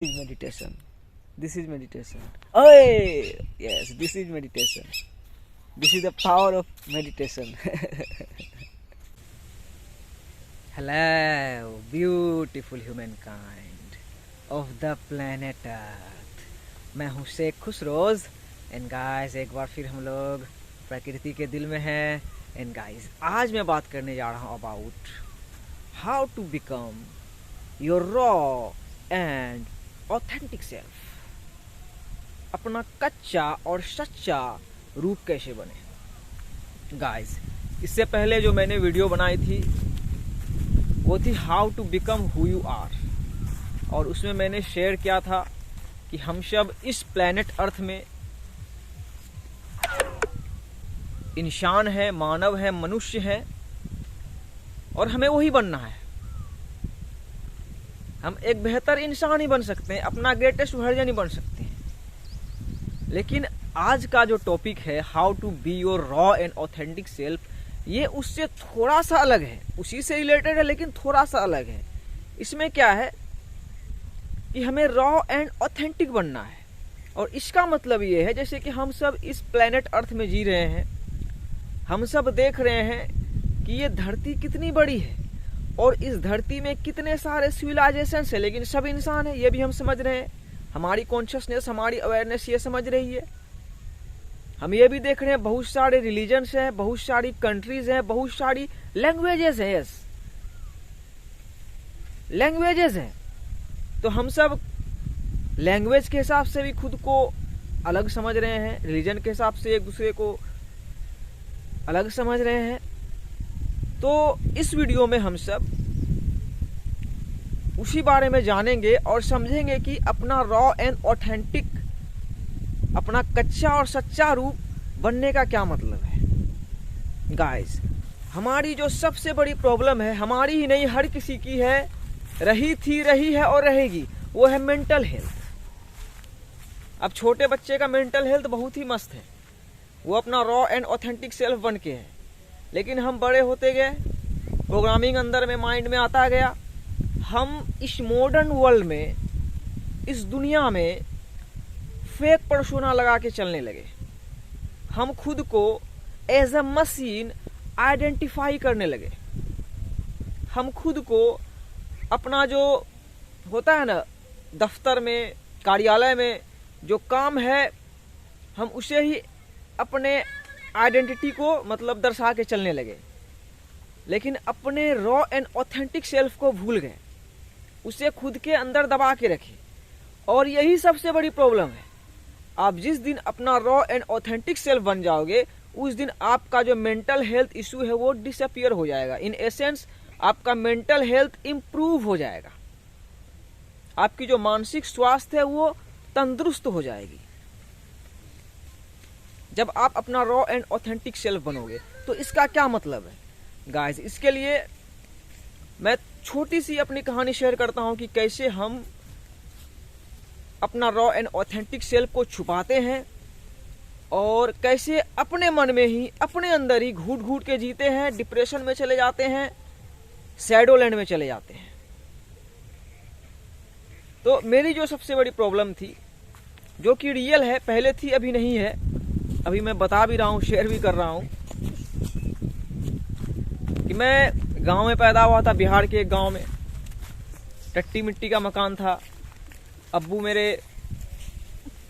is meditation. This is meditation. Oh, yes, this is meditation. This is the power of meditation. Hello, beautiful humankind of the planet Earth. मैं हूँ Sheikh खुशरोज and guys एक बार फिर हम लोग प्रकृति के दिल में हैं एंड गाइस आज मैं बात करने जा रहा हूँ about how to become your raw and authentic self. अपना कच्चा और सच्चा रूप कैसे बने। गाइस इससे पहले जो मैंने वीडियो बनाई थी वो थी how to become who you are, और उसमें मैंने शेयर किया था कि हम सब इस प्लेनेट अर्थ में इंसान है, मानव है, मनुष्य है और हमें वही बनना है। हम एक बेहतर इंसान ही बन सकते हैं, अपना ग्रेटेस्ट वर्जन ही बन सकते हैं। लेकिन आज का जो टॉपिक है how to be your raw and authentic self, ये उससे थोड़ा सा अलग है, उसी से रिलेटेड है लेकिन थोड़ा सा अलग है। इसमें क्या है कि हमें रॉ एंड ऑथेंटिक बनना है, और इसका मतलब ये है जैसे कि हम सब इस प्लेनेट अर्थ में जी रहे हैं, हम सब देख रहे हैं कि ये धरती कितनी बड़ी है और इस धरती में कितने सारे सिविलाइजेशन है, लेकिन सब इंसान है, ये भी हम समझ रहे हैं। हमारी कॉन्शियसनेस, हमारी अवेयरनेस ये समझ रही है। हम ये भी देख रहे हैं बहुत सारे रिलीजन्स हैं, बहुत सारी कंट्रीज हैं, बहुत सारी लैंग्वेजेस हैं। यस, लैंग्वेजेस हैं। तो हम सब लैंग्वेज के हिसाब से भी खुद को अलग समझ रहे हैं, रिलीजन के हिसाब से एक दूसरे को अलग समझ रहे हैं। तो इस वीडियो में हम सब उसी बारे में जानेंगे और समझेंगे कि अपना रॉ एंड ऑथेंटिक, अपना कच्चा और सच्चा रूप बनने का क्या मतलब है। गाइस हमारी जो सबसे बड़ी प्रॉब्लम है, हमारी ही नहीं हर किसी की है, रही थी, रही है और रहेगी, वो है मेंटल हेल्थ। अब छोटे बच्चे का मेंटल हेल्थ बहुत ही मस्त है, वो अपना रॉ एंड ऑथेंटिक सेल्फ बन के है। लेकिन हम बड़े होते गए, प्रोग्रामिंग अंदर में माइंड में आता गया, हम इस मॉडर्न वर्ल्ड में, इस दुनिया में फेक पर्सोना लगा के चलने लगे। हम खुद को एज अ मशीन आइडेंटिफाई करने लगे। हम खुद को अपना जो होता है ना दफ्तर में, कार्यालय में जो काम है, हम उसे ही अपने आइडेंटिटी को मतलब दर्शा के चलने लगे। लेकिन अपने रॉ एंड ऑथेंटिक सेल्फ को भूल गए, उसे खुद के अंदर दबा के रखे। और यही सबसे बड़ी प्रॉब्लम है। आप जिस दिन अपना रॉ एंड ऑथेंटिक सेल्फ बन जाओगे, उस दिन आपका जो मेंटल हेल्थ इशू है वो डिसअपियर हो जाएगा। इन एसेंस आपका मेंटल हेल्थ इंप्रूव हो जाएगा, आपकी जो मानसिक स्वास्थ्य है वो तंदुरुस्त हो जाएगी जब आप अपना रॉ एंड ऑथेंटिक सेल्फ बनोगे। तो इसका क्या मतलब है गाइस, इसके लिए मैं छोटी सी अपनी कहानी शेयर करता हूं कि कैसे हम अपना रॉ एंड ऑथेंटिक सेल्फ को छुपाते हैं और कैसे अपने मन में ही, अपने अंदर ही घूट घूट के जीते हैं, डिप्रेशन में चले जाते हैं, शैडो लैंड में चले जाते हैं। तो मेरी जो सबसे बड़ी प्रॉब्लम थी, जो कि रियल है, पहले थी अभी नहीं है, अभी मैं बता भी रहा हूँ, शेयर भी कर रहा हूँ कि मैं गांव में पैदा हुआ था, बिहार के एक गांव में। टट्टी मिट्टी का मकान था। अब्बू मेरे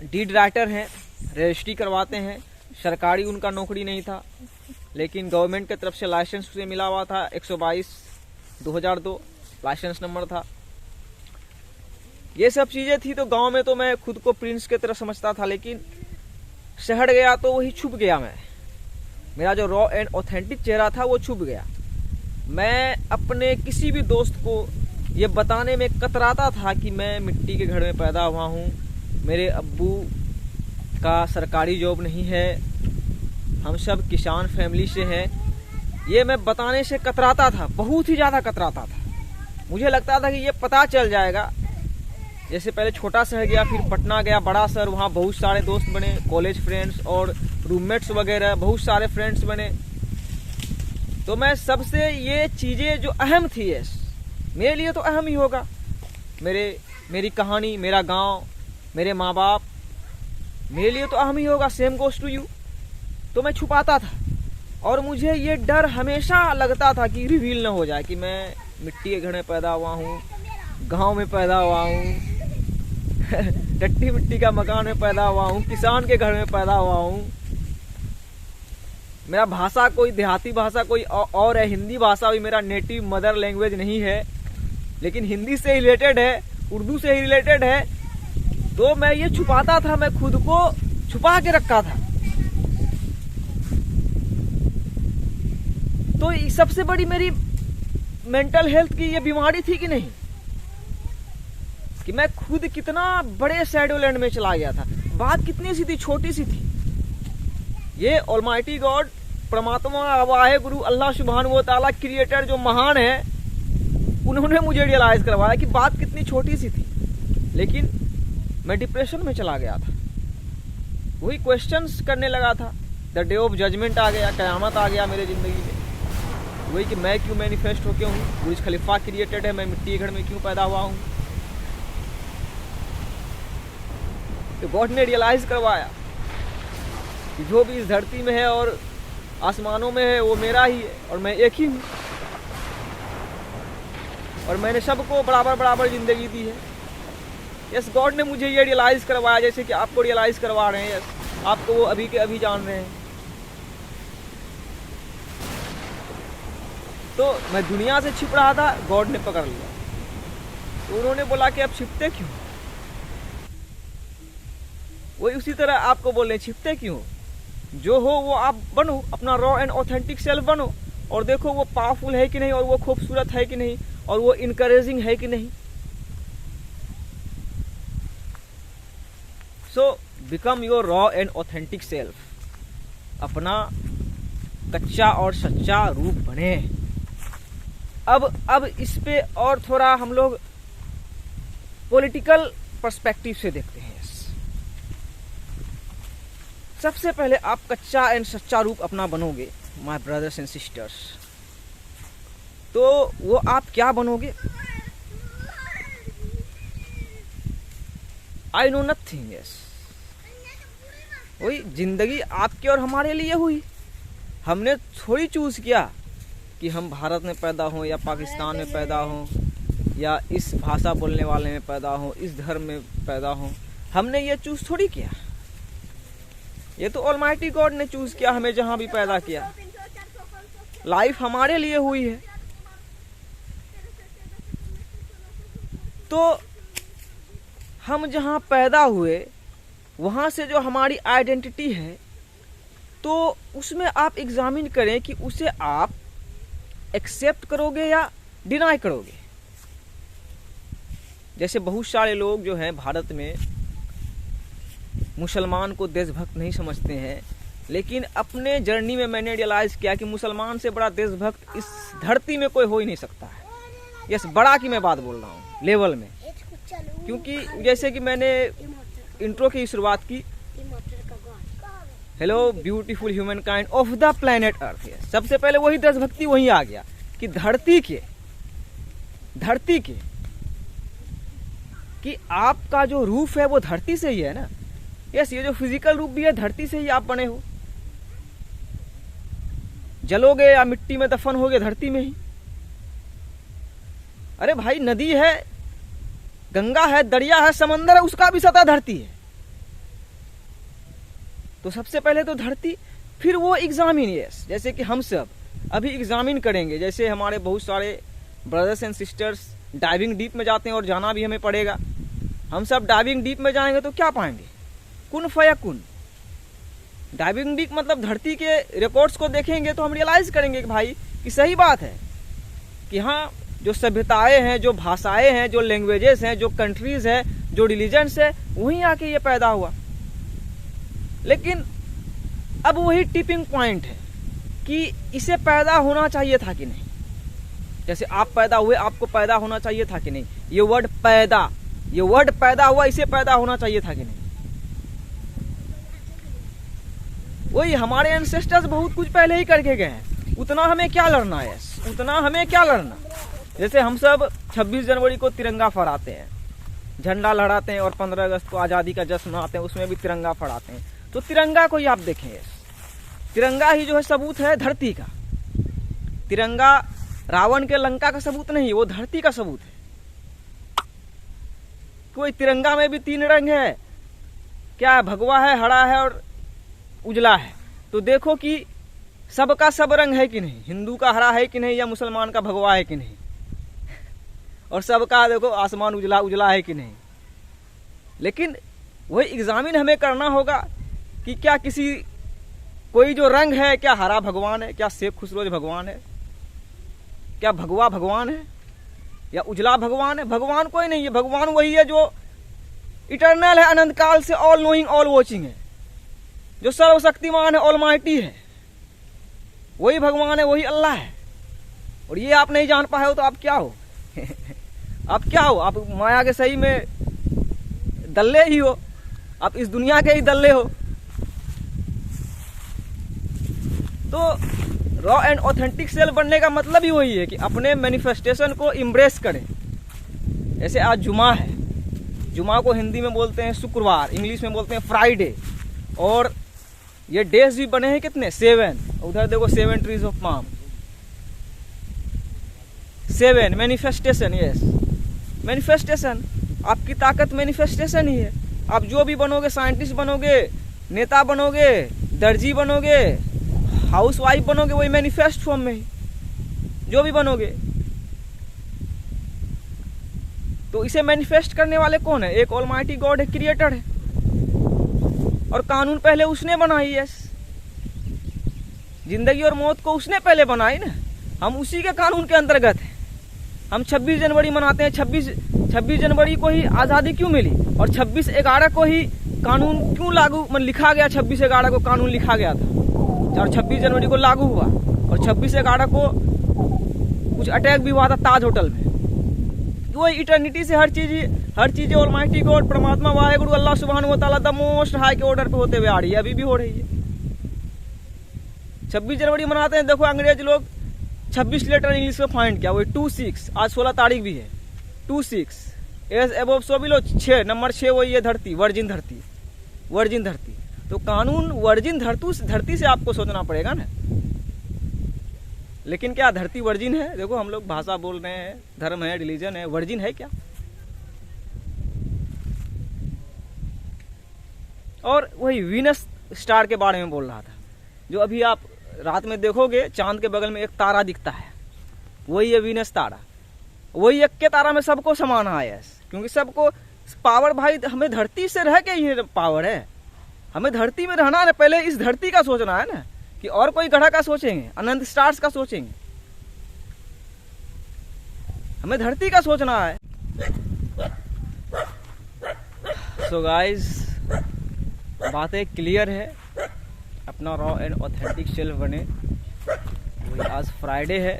डीड राइटर हैं, रजिस्ट्री करवाते हैं। सरकारी उनका नौकरी नहीं था, लेकिन गवर्नमेंट की तरफ से लाइसेंस उसे मिला हुआ था, 122/2002 लाइसेंस नंबर था। ये सब चीज़ें थी। तो गांव में तो मैं खुद को प्रिंस की तरह समझता था, लेकिन शहर गया तो वही छुप गया। मेरा जो रॉ एंड ऑथेंटिक चेहरा था वो छुप गया। मैं अपने किसी भी दोस्त को ये बताने में कतराता था कि मैं मिट्टी के घर में पैदा हुआ हूँ, मेरे अब्बू का सरकारी जॉब नहीं है, हम सब किसान फैमिली से हैं। ये मैं बताने से कतराता था, बहुत ही ज़्यादा कतराता था। मुझे लगता था कि ये पता चल जाएगा। जैसे पहले छोटा शहर गया, फिर पटना गया, बड़ा शहर, वहाँ बहुत सारे दोस्त बने, कॉलेज फ्रेंड्स और रूममेट्स वगैरह बहुत सारे फ्रेंड्स बने। तो मैं सबसे ये चीज़ें जो अहम थी, मेरे लिए तो अहम ही होगा, मेरे मेरी कहानी, मेरा गांव, मेरे माँ बाप मेरे लिए तो अहम ही होगा। Same goes to you. तो मैं छुपाता था और मुझे ये डर हमेशा लगता था कि रिवील ना हो जाए कि मैं मिट्टी के घर में पैदा हुआ हूँ, गांव में पैदा हुआ हूँ, टट्टी मिट्टी का मकान में पैदा हुआ हूँ, किसान के घर में पैदा हुआ हूँ। मेरा भाषा कोई देहाती भाषा कोई और है, हिंदी भाषा भी मेरा नेटिव मदर लैंग्वेज नहीं है, लेकिन हिंदी से रिलेटेड है, उर्दू से ही रिलेटेड है। तो मैं ये छुपाता था, मैं खुद को छुपा के रखा था। तो सबसे बड़ी मेरी मेंटल हेल्थ की ये बीमारी थी कि नहीं, कि मैं खुद कितना बड़े शैडो लैंड में चला गया था। बात कितनी सी थी, छोटी सी थी। ये ऑलमाइटी गॉड, परमात्मा, वाहे गुरु, अल्लाह सुब्हानहू व तआला, क्रिएटर जो महान है, उन्होंने मुझे रियलाइज करवाया कि बात कितनी छोटी सी थी। लेकिन मैं डिप्रेशन में चला गया था, वही क्वेश्चंस करने लगा था। द डे ऑफ जजमेंट आ गया, कयामत आ गया मेरे जिंदगी में। वही कि मैं क्यों मैनिफेस्ट होके हूँ, बुर्ज खलीफा क्रिएटेड है, मैं मिट्टी के घर में क्यों पैदा हुआ हूँ। तो गॉड ने रियलाइज करवाया कि जो भी इस धरती में है और आसमानों में है वो मेरा ही है और मैं एक ही हूँ, और मैंने सबको बराबर बराबर जिंदगी दी है। यस, गॉड ने मुझे ये रियलाइज करवाया जैसे कि आपको रियलाइज करवा रहे हैं। यस, आपको वो अभी के अभी जान रहे हैं। तो मैं दुनिया से छिप रहा था, गॉड ने पकड़ लिया। तो उन्होंने बोला कि अब छिपते क्यों। वही उसी तरह आपको बोल रहे हैं, छिपते क्यों, जो हो वो आप बनो, अपना रॉ एंड ऑथेंटिक सेल्फ बनो, और देखो वो पावरफुल है कि नहीं, और वो खूबसूरत है कि नहीं, और वो इनकरेजिंग है कि नहीं। So become your raw and authentic self. अपना कच्चा और सच्चा रूप बने। अब इस पे और थोड़ा हम लोग पॉलिटिकल पर्सपेक्टिव से देखते हैं। सबसे पहले आप कच्चा एंड सच्चा रूप अपना बनोगे माय ब्रदर्स एंड सिस्टर्स, तो वो आप क्या बनोगे। I know nothing. यस, वही जिंदगी आपके और हमारे लिए हुई। हमने थोड़ी चूज किया कि हम भारत में पैदा हों या पाकिस्तान में पैदा हों या इस भाषा बोलने वाले में पैदा हों, इस धर्म में पैदा हों। हमने ये चूज थोड़ी किया, ये तो ऑलमाइटी गॉड ने चूज किया हमें जहां भी पैदा किया। लाइफ हमारे लिए हुई है। तो हम जहां पैदा हुए वहां से जो हमारी आइडेंटिटी है, तो उसमें आप एग्जामिन करें कि उसे आप एक्सेप्ट करोगे या डिनाई करोगे। जैसे बहुत सारे लोग जो हैं भारत में मुसलमान को देशभक्त नहीं समझते हैं, लेकिन अपने जर्नी में मैंने रियलाइज किया कि मुसलमान से बड़ा देशभक्त इस धरती में कोई हो ही नहीं सकता है। यस, बड़ा की मैं बात बोल रहा हूँ लेवल में, क्योंकि जैसे कि मैंने इंट्रो की शुरुआत की, hello beautiful human kind of the planet earth. सबसे पहले वही देशभक्ति वहीं आ गया कि धरती के कि आपका जो रूप है वो धरती से ही है ना। यस, ये जो फिजिकल रूप भी है धरती से ही आप बने हो। जलोगे या मिट्टी में दफन होगे धरती में ही। अरे भाई, नदी है, गंगा है, दरिया है, समंदर है, उसका भी सतह धरती है। तो सबसे पहले तो धरती, फिर वो एग्जामिन। यस, जैसे कि हम सब अभी एग्जामिन करेंगे। जैसे हमारे बहुत सारे brothers and sisters diving deep में जाते हैं और जाना भी हमें पड़ेगा। हम सब डाइविंग डीप में जाएंगे तो क्या पाएंगे, कुन फयकुन। डाइविंग डीप मतलब धरती के रिकॉर्ड्स को देखेंगे तो हम रियलाइज करेंगे कि भाई कि सही बात है कि हाँ, जो सभ्यताएं हैं, जो भाषाएं हैं, जो लैंग्वेजेस हैं, जो कंट्रीज है, जो रिलीजन्स है, वहीं आके ये पैदा हुआ। लेकिन अब वही टिपिंग पॉइंट है कि इसे पैदा होना चाहिए था कि नहीं। जैसे आप पैदा हुए, आपको पैदा होना चाहिए था कि नहीं। ये वर्ड पैदा हुआ, इसे पैदा होना चाहिए था कि नहीं। वही हमारे एंसेस्टर्स बहुत कुछ पहले ही करके गए हैं, उतना हमें क्या लड़ना है, उतना हमें क्या लड़ना। जैसे हम सब 26 जनवरी को तिरंगा फहराते हैं, झंडा लहराते हैं और 15 अगस्त को आज़ादी का जश्न मनाते हैं, उसमें भी तिरंगा फहराते हैं। तो तिरंगा को ही आप देखें, तिरंगा ही जो है सबूत है धरती का। तिरंगा रावण के लंका का सबूत नहीं, वो धरती का सबूत है। कोई तिरंगा में भी 3 रंग है, क्या है, भगवा है, हरा है और उजला है। तो देखो कि सबका सब रंग है कि नहीं, हिंदू का हरा है कि नहीं, या मुसलमान का भगवा है कि नहीं, और सबका देखो आसमान उजला उजला है कि नहीं। लेकिन वही एग्जामिन हमें करना होगा कि क्या कोई जो रंग है, क्या हरा भगवान है, क्या सेब खुसरोज भगवान है, क्या भगवा भगवान है, या उजला भगवान है। भगवान कोई नहीं है, भगवान वही है जो इटर्नल है, अनंत काल से ऑल नोइंग ऑल वॉचिंग है, जो सर्वशक्तिमान है, ऑलमाइटी है। वही भगवान है, वही अल्लाह है। और ये आप नहीं जान पाए हो तो आप क्या हो? आप क्या हो? आप माया के सही में दल्ले ही हो, आप इस दुनिया के ही दल्ले हो। तो रॉ एंड ऑथेंटिक सेल्फ बनने का मतलब ही वही है कि अपने मैनिफेस्टेशन को इम्ब्रेस करें। जैसे आज जुमा है, जुमा को हिंदी में बोलते हैं शुक्रवार, इंग्लिश में बोलते हैं फ्राइडे, और ये डेज भी बने हैं कितने, 7। उधर देखो 7 trees of palm, 7 manifestation. Yes, manifestation, आपकी ताकत मैनिफेस्टेशन ही है। आप जो भी बनोगे, साइंटिस्ट बनोगे, नेता बनोगे, दर्जी बनोगे, हाउसवाइफ बनोगे, वही मैनिफेस्ट फॉर्म में ही जो भी बनोगे। तो इसे मैनिफेस्ट करने वाले कौन है? एक ऑलमाइटी गॉड है, क्रिएटर है, और कानून पहले उसने बनाई। यस, जिंदगी और मौत को उसने पहले बनाई ना, हम उसी के कानून के अंतर्गत हैं। हम 26 जनवरी मनाते हैं। 26 जनवरी को ही आज़ादी क्यों मिली, और 26/11 को ही कानून क्यों लागू, मतलब लिखा गया, 26/11 को कानून लिखा गया था और 26 जनवरी को लागू हुआ। और 26/11 को कुछ अटैक भी हुआ था ताज होटल में। वो इटर्निटी से हर चीज़ ऑलमाइटी गॉड, परमात्मा वाहेगुरु अल्लाह सुब्हानहू व तआला द मोस्ट हाई के ऑर्डर पे होते हुए आ रही है, अभी भी हो रही है। 26 जनवरी मनाते हैं। देखो अंग्रेज लोग 26 लेटर इंग्लिश में फाइंड किया, वही 26। आज 16 तारीख भी है, 26 as above so below, 6 number 6 वही है धरती, वर्जिन धरती, वर्जिन धरती। तो कानून वर्जिन धरती से आपको सोचना पड़ेगा ना। लेकिन क्या धरती वर्जिन है? देखो हम लोग भाषा बोल रहे हैं, धर्म है, रिलीजन है, वर्जिन है क्या? और वही वीनस स्टार के बारे में बोल रहा था, जो अभी आप रात में देखोगे चांद के बगल में एक तारा दिखता है, वही है वीनस तारा। वही एक के तारा में सबको समाना है, क्योंकि सबको पावर, भाई हमें धरती से रह के ये पावर है, हमें धरती में रहना है। पहले इस धरती का सोचना है ना, कि और कोई ग्रह का सोचेंगे, अनंत स्टार्स का सोचेंगे, हमें धरती का सोचना है। सो गाइस, बातें क्लियर है, अपना रॉ एंड ऑथेंटिक सेल्फ बने। वही आज फ्राइडे है,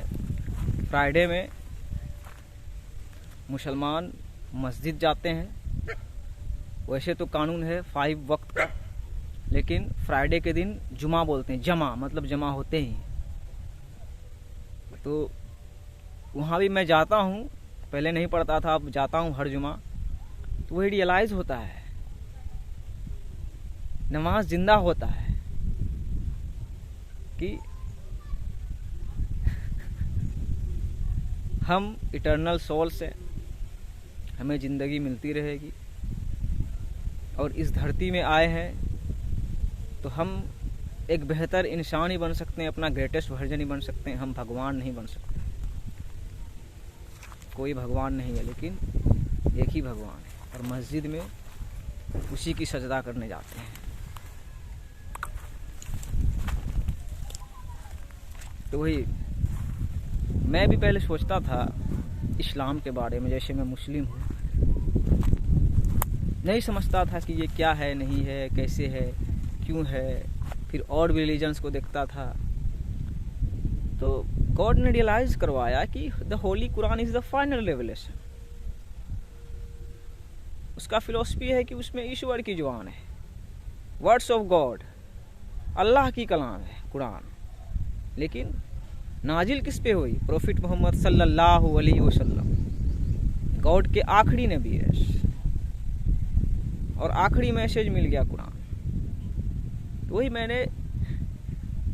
फ्राइडे में मुसलमान मस्जिद जाते हैं। वैसे तो कानून है 5 वक्त का, लेकिन फ्राइडे के दिन जुमा बोलते हैं, जमा मतलब जमा होते ही। तो वहाँ भी मैं जाता हूँ, पहले नहीं पढ़ता था, अब जाता हूँ हर जुमा। तो वही रियलाइज़ होता है, नमाज जिंदा होता है कि हम इटर्नल सोल से, हमें ज़िंदगी मिलती रहेगी, और इस धरती में आए हैं तो हम एक बेहतर इंसान ही बन सकते हैं, अपना ग्रेटेस्ट वर्जन ही बन सकते हैं। हम भगवान नहीं बन सकते, कोई भगवान नहीं है, लेकिन एक ही भगवान है, और मस्जिद में उसी की सजदा करने जाते हैं। तो वही मैं भी पहले सोचता था इस्लाम के बारे में, जैसे मैं मुस्लिम हूँ, नहीं समझता था कि ये क्या है, नहीं है, कैसे है, क्यों है। फिर और भी रिलीजन्स को देखता था, तो गॉड ने रियलाइज करवाया कि the Holi Quran is the final revelation. उसका फिलॉसफी है कि उसमें ईश्वर की जुबान है, वर्ड्स ऑफ गॉड, अल्लाह की कलाम है कुरान। लेकिन नाजिल किस पे हुई? प्रॉफिट मोहम्मद सल्लल्लाहु अलैहि वसल्लम, गॉड के आखिरी नबी है। और आखिरी मैसेज मिल गया कुरान। तो वही मैंने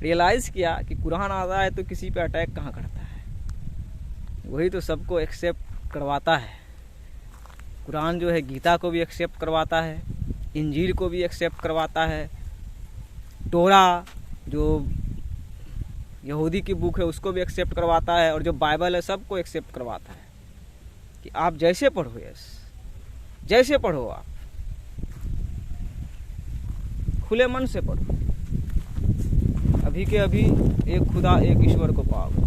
रियलाइज़ किया कि कुरान आता है तो किसी पे अटैक कहाँ करता है, वही तो सबको एक्सेप्ट करवाता है। कुरान जो है गीता को भी एक्सेप्ट करवाता है, इंजील को भी एक्सेप्ट करवाता है, तोरा जो यहूदी की बुक है उसको भी एक्सेप्ट करवाता है, और जो बाइबल है सबको एक्सेप्ट करवाता है कि आप जैसे पढ़ो, जैसे पढ़ो, आप खुले मन से पढ़ो, अभी के अभी एक खुदा एक ईश्वर को पाओगे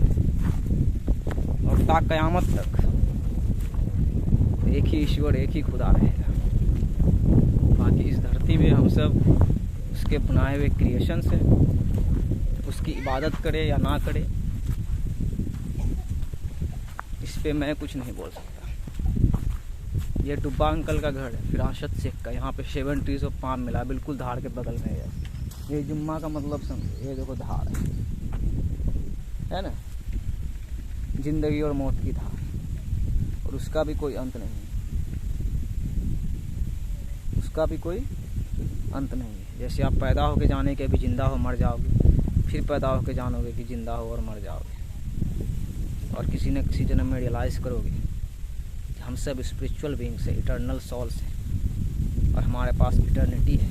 और ता कयामत तक एक ही ईश्वर एक ही खुदा रहेगा। बाकी इस धरती में हम सब उसके बनाए हुए क्रिएशन से उसकी इबादत करे या ना करे, इस पे मैं कुछ नहीं बोल सकता। ये डुब्बा अंकल का घर है, फिरासत शेख का, यहाँ पे 7 ट्रीज ऑफ पाम मिला, बिल्कुल धाड़ के बगल में है। ये जुम्मा का मतलब समझो, ये देखो धाड़ है ना, जिंदगी और मौत की धार, और उसका भी कोई अंत नहीं है, उसका भी कोई अंत नहीं है। जैसे आप पैदा होके जाने के अभी जिंदा हो मर जाओगे, फिर पैदा होके जानोगे कि जिंदा हो और मर जाओगे, और किसी न किसी जन्म में रियलाइज़ करोगे कि हम सब स्पिरिचुअल बीइंग्स हैं, इटर्नल सोल्स हैं, और हमारे पास इटर्निटी है,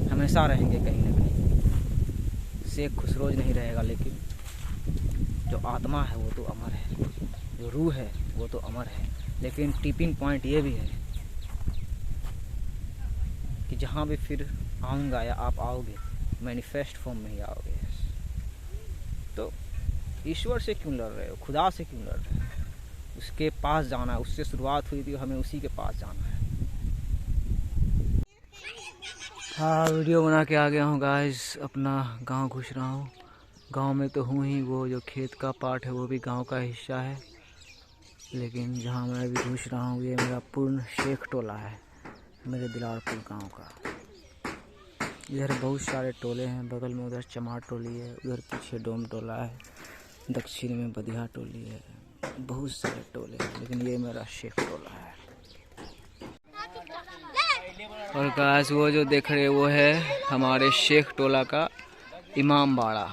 हमेशा रहेंगे कहीं ना कहीं। शेख खुसरोज नहीं रहेगा, लेकिन जो आत्मा है वो तो अमर है, जो रूह है वो तो अमर है। लेकिन टिपिंग पॉइंट ये भी है कि जहाँ भी फिर आऊँगा या आप आओगे, मैनिफेस्ट फॉर्म में ही आओगे। तो ईश्वर से क्यों लड़ रहे हो, खुदा से क्यों लड़ रहे हो? उसके पास जाना है, उससे शुरुआत हुई थी, हमें उसी के पास जाना है। हाँ, वीडियो बना के आ गया हूँ गाइस, अपना गांव घुस रहा हूँ। गांव में तो हूँ ही, वो जो खेत का पार्ट है वो भी गांव का हिस्सा है, लेकिन जहाँ मैं अभी घुस रहा हूँ ये मेरा पूर्ण शेख टोला है, मेरे दिलारपुर गांव का। इधर बहुत सारे टोले हैं, बगल में उधर चमार टोली है, उधर पीछे डोम टोला है, दक्षिण में बदिया टोली है, बहुत सारे टोले हैं, लेकिन ये मेरा शेख टोला है। और गाइस वो जो देख रहे वो है हमारे शेख टोला का इमाम बाड़ा,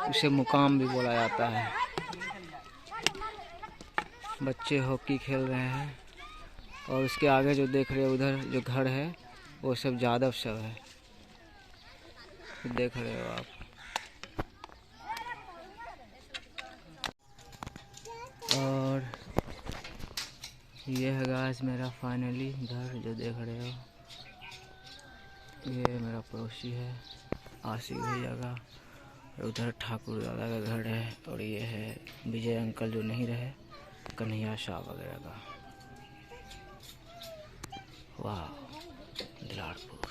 उसे मुकाम भी बोला जाता है। बच्चे हॉकी खेल रहे हैं, और उसके आगे जो देख रहे हो उधर जो घर है वो सब जादव सब है, देख रहे हो आप। और ये है गाइस मेरा फाइनली घर जो देख रहे हो, ये मेरा पड़ोसी है आशिक भैया का, और उधर ठाकुर दादा का घर है, और ये है विजय अंकल जो नहीं रहे, कन्हैया शाह वगैरह का। वाह, दिलारपुर।